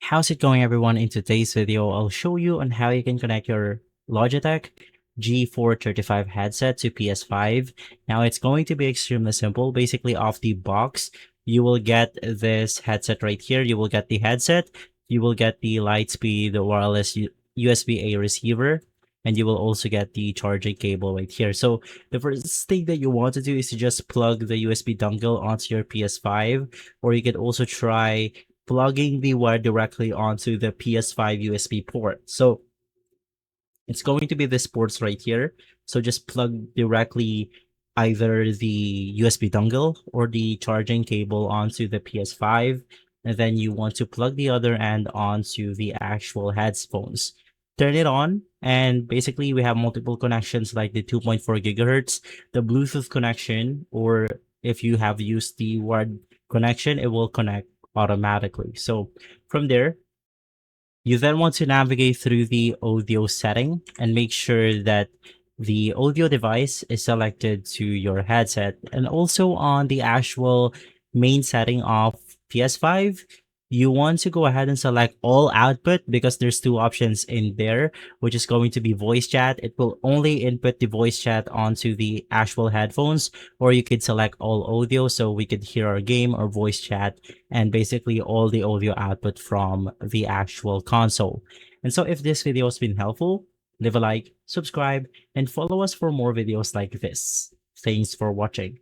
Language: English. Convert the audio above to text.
How's it going, everyone? In today's video, I'll show you on how you can connect your Logitech G435 headset to PS5. Now, it's going to be extremely simple. Basically, off the box, you will get this headset right here. You will get the headset, you will get the Lightspeed wireless USB-A receiver, and you will also get the charging cable right here. So the first thing that you want to do is to just plug the USB dongle onto your PS5, or you could also try plugging the wire directly onto the PS5 USB port. So it's going to be this ports right here. So just plug directly either the USB dongle or the charging cable onto the PS5. And then you want to plug the other end onto the actual headphones. Turn it on, and basically we have multiple connections like the 2.4 gigahertz, the Bluetooth connection, or if you have used the wired connection, it will connect automatically. So from there, you then want to navigate through the audio setting and make sure that the audio device is selected to your headset. And also on the actual main setting of PS5, you want to go ahead and select all output because there's two options in there, which is going to be voice chat. It will only input the voice chat onto the actual headphones, or you could select all audio so we could hear our game or voice chat and basically all the audio output from the actual console. And so if this video has been helpful, leave a like, subscribe, and follow us for more videos like this. Thanks for watching.